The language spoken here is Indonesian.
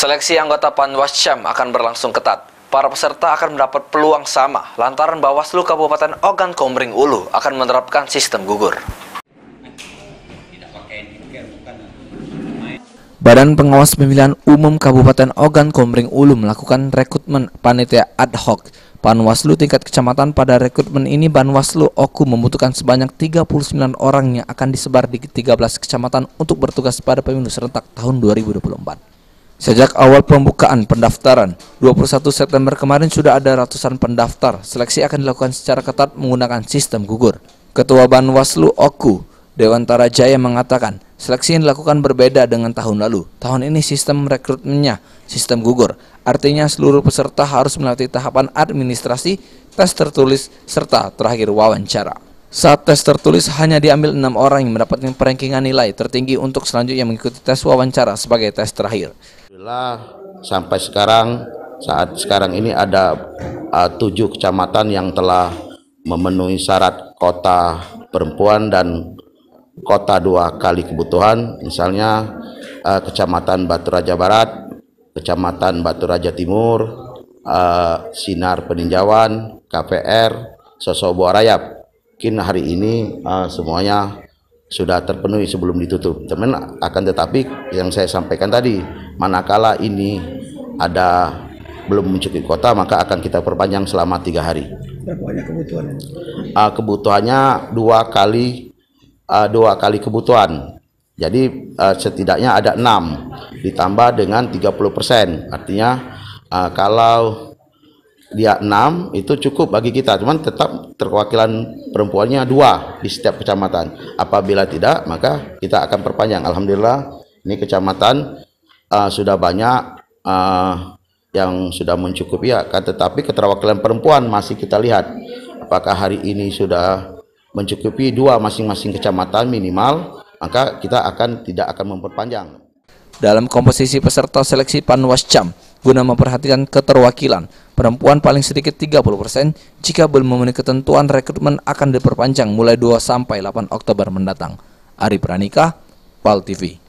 Seleksi anggota Panwascam akan berlangsung ketat. Para peserta akan mendapat peluang sama lantaran Bawaslu Kabupaten Ogan Komering Ulu akan menerapkan sistem gugur. Badan Pengawas Pemilihan Umum Kabupaten Ogan Komering Ulu melakukan rekrutmen panitia ad hoc Panwaslu tingkat kecamatan. Pada rekrutmen ini Panwaslu Oku membutuhkan sebanyak 39 orang yang akan disebar di 13 kecamatan untuk bertugas pada pemilu serentak tahun 2024. Sejak awal pembukaan pendaftaran, 21 September kemarin sudah ada ratusan pendaftar. Seleksi akan dilakukan secara ketat menggunakan sistem gugur. Ketua Panwaslu Oku, Dewantara Jaya mengatakan, seleksi yang dilakukan berbeda dengan tahun lalu. Tahun ini sistem rekrutmennya sistem gugur. Artinya seluruh peserta harus melewati tahapan administrasi, tes tertulis, serta terakhir wawancara. Saat tes tertulis hanya diambil 6 orang yang mendapatkan perankingan nilai tertinggi untuk selanjutnya mengikuti tes wawancara sebagai tes terakhir. Alhamdulillah sampai saat sekarang ini ada 7 kecamatan yang telah memenuhi syarat kota perempuan dan kota 2 kali kebutuhan. Misalnya Kecamatan Batu Raja Barat, Kecamatan Batu Raja Timur, Sinar Peninjauan, KPR, Sosobuah Rayap. Mungkin hari ini semuanya sudah terpenuhi sebelum ditutup. Teman, akan tetapi yang saya sampaikan tadi, manakala ini ada belum mencukupi kota, maka akan kita perpanjang selama 3 hari. Berapa banyak kebutuhannya? Kebutuhannya 2 kali kebutuhan. Jadi setidaknya ada 6 ditambah dengan 30%. Artinya kalau dia 6 itu cukup bagi kita, cuman tetap terwakilan perempuannya 2 di setiap kecamatan. Apabila tidak, maka kita akan perpanjang. Alhamdulillah ini kecamatan sudah banyak yang sudah mencukupi, ya, kan, tetapi keterwakilan perempuan masih kita lihat apakah hari ini sudah mencukupi 2 masing-masing kecamatan minimal, maka kita tidak akan memperpanjang. Dalam komposisi peserta seleksi Panwascam, guna memperhatikan keterwakilan, perempuan paling sedikit 30%, jika belum memenuhi ketentuan rekrutmen akan diperpanjang mulai 2 sampai 8 Oktober mendatang. Ari Pranika, PAL TV.